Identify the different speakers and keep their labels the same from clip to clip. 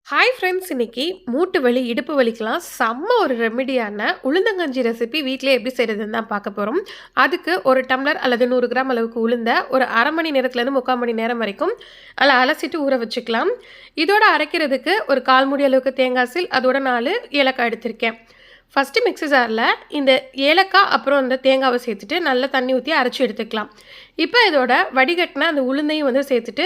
Speaker 1: Hi friends, இன்னைக்கு மூட்டு வலி இடுப்பு வலிக்கெல்லாம் செம்ம ஒரு ரெமிடியான உளுந்தங்கஞ்சி ரெசிபி வீட்டிலே எப்படி செய்கிறதுன்னு தான் பார்க்க போகிறோம். அதுக்கு ஒரு டம்ளர் அல்லது 100 கிராம் அளவுக்கு உளுந்த ஒரு அரை மணி நேரத்துலேருந்து 3/4 மணி நேரம் வரைக்கும் அதில் அலசிட்டு ஊற வச்சுக்கலாம். இதோட அரைக்கிறதுக்கு ஒரு 1/4 மூடி அளவுக்கு தேங்காய் சீல், அதோட 4 ஏலக்காய் எடுத்திருக்கேன். ஃபஸ்ட்டு மிக்ஸி ஜாரில் இந்த ஏலக்காய் அப்புறம் இந்த தேங்காவை சேர்த்துட்டு நல்லா தண்ணி ஊற்றி அரைச்சி எடுத்துக்கலாம். இப்போ இதோட வடிகட்டின அந்த உளுந்தையும் சேர்த்துட்டு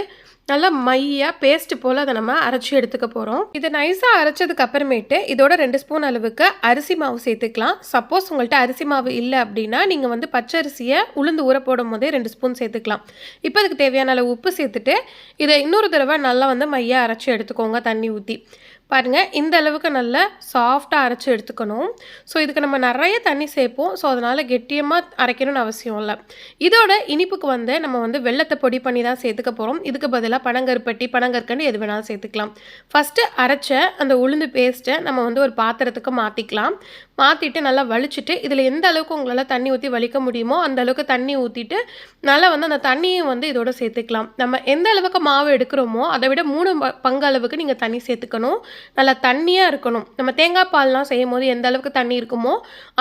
Speaker 1: நல்லா மையாக பேஸ்ட்டு போல் அதை நம்ம அரைச்சி எடுத்துக்க போகிறோம். இதை நைஸாக அரைச்சதுக்கு அப்புறமேட்டு இதோட 2 ஸ்பூன் அளவுக்கு அரிசி மாவு சேர்த்துக்கலாம். சப்போஸ் உங்கள்கிட்ட அரிசி மாவு இல்லை அப்படின்னா நீங்கள் பச்சரிசியை உளுந்து ஊற போடும் போதே 2 ஸ்பூன் சேர்த்துக்கலாம். இப்போ அதுக்கு தேவையான அளவு உப்பு சேர்த்துட்டு இதை இன்னொரு தடவை நல்லா மையாக அரைச்சி எடுத்துக்கோங்க தண்ணி ஊற்றி. பாருங்கள், இந்த அளவுக்கு நல்லா சாஃப்டாக அரைச்சி எடுத்துக்கணும். ஸோ இதுக்கு நம்ம நிறைய தண்ணி சேர்ப்போம். ஸோ அதனால் கெட்டியமாக அரைக்கணும்னு அவசியம் இல்லை. இதோட இனிப்புக்கு நம்ம வெல்லத்தை பொடி பண்ணி தான் சேர்த்துக்க போகிறோம். இதுக்கு பதிலாக பனங்கருப்பட்டி, பனங்கற்கண்டு எது வேணாலும் சேர்த்துக்கலாம். ஃபஸ்ட்டு அரைச்ச அந்த உளுந்து பேஸ்ட்டை நம்ம ஒரு பாத்திரத்துக்கு மாற்றிக்கலாம். மாற்றிட்டு நல்லா வலிச்சுட்டு இதில் எந்த அளவுக்கு உங்களால் தண்ணி ஊற்றி வலிக்க முடியுமோ அந்த அளவுக்கு தண்ணி ஊற்றிட்டு நல்லா அந்த தண்ணியும் இதோட சேர்த்துக்கலாம். நம்ம எந்த அளவுக்கு மாவு எடுக்கிறோமோ அதை விட 3 பங்கு அளவுக்கு நீங்கள் தண்ணி சேர்த்துக்கணும். நல்லா தண்ணியாக இருக்கணும். நம்ம தேங்காய் பால்லாம் செய்யும் போது எந்த அளவுக்கு தண்ணி இருக்குமோ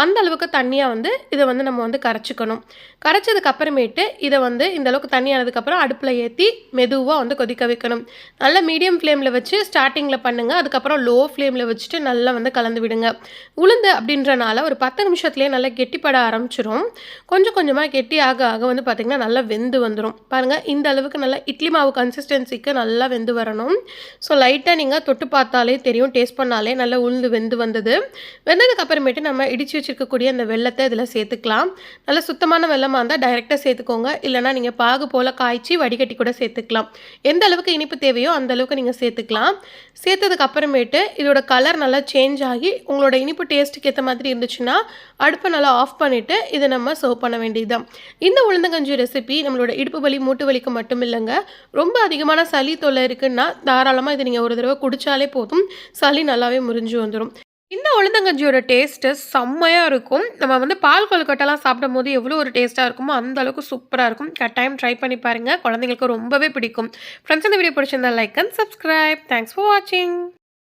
Speaker 1: அந்த அளவுக்கு தண்ணியாக இதை நம்ம கரைச்சிக்கணும். கரைச்சதுக்கு அப்புறமேட்டு இதை இந்த அளவுக்கு தண்ணி ஆனதுக்கப்புறம் அடுப்பில் ஏற்றி மெதுவாக கொதிக்க வைக்கணும். நல்லா மீடியம் ஃப்ளேமில் வச்சு ஸ்டார்டிங்கில் பண்ணுங்கள். அதுக்கப்புறம் லோ ஃப்ளேமில் வச்சுட்டு நல்லா கலந்து விடுங்க. உளுந்து அப்படின்றனால ஒரு 10 நிமிஷத்துலேயே நல்லா கெட்டிப்பட ஆரம்பிச்சிடும். கொஞ்சம் கொஞ்சமாக கெட்டி ஆக ஆக பார்த்திங்கன்னா நல்லா வெந்து வந்துடும். பாருங்கள், இந்த அளவுக்கு நல்லா இட்லி மாவு கன்சிஸ்டன்சிக்கு நல்லா வெந்து வரணும். ஸோ லைட்டாக நீங்கள் தொட்டு பார்த்தாலே தெரியும், டேஸ்ட் பண்ணாலே நல்லா உளுந்து வெந்து வந்தது. வெந்ததுக்கு அப்புறமேட்டு நம்ம இடித்து வச்சுருக்கக்கூடிய அந்த வெல்லத்தை இதில் சேர்த்துக்கலாம். நல்லா சுத்தமான வெல்லமாக இருந்தால் டைரெக்டாக சேர்த்துக்கோங்க. இல்லைனா நீங்கள் பாகு போல் காய்ச்சி வடிகட்டி கூட சேர்த்துக்கலாம். எந்த அளவுக்கு இனிப்பு தேவையோ அந்த அளவுக்கு நீங்கள் சேர்த்துக்கலாம். சேர்த்ததுக்கு அப்புறமேட்டு இதோட கலர் நல்லா சேஞ்ச் ஆகி உங்களோட இனிப்பு டேஸ்ட்டுக்கு ஏற்ற மாதிரி இருந்துச்சுன்னா அடுப்பை நல்லா ஆஃப் பண்ணிவிட்டு இதை நம்ம சர்வ் பண்ண வேண்டியதுதான். இந்த உளுந்தங்கஞ்சி ரெசிபி நம்மளோட இடுப்பு வலி மூட்டு வலிக்கு மட்டும் இல்லைங்க, ரொம்ப அதிகமான சளி தொல்லை இருக்குன்னா தாராளமாக இதை நீங்கள் ஒரு தடவை குடித்தாலே போதும், சளி நல்லாவே முறிஞ்சு வந்துடும். இந்த உளுந்தங்கஞ்சியோட டேஸ்ட்டு செம்மையாக இருக்கும். நம்ம பால் கொழுக்கட்டைலாம் சாப்பிடும் போது எவ்வளோ ஒரு டேஸ்ட்டாக இருக்குமோ அந்த அளவுக்கு சூப்பராக இருக்கும். கட்டாயம் ட்ரை பண்ணி பாருங்கள், குழந்தைங்களுக்கு ரொம்பவே பிடிக்கும். ஃப்ரெண்ட்ஸ், இந்த வீடியோ பிடிச்சிருந்தா like and subscribe. Thanks for வாட்சிங்.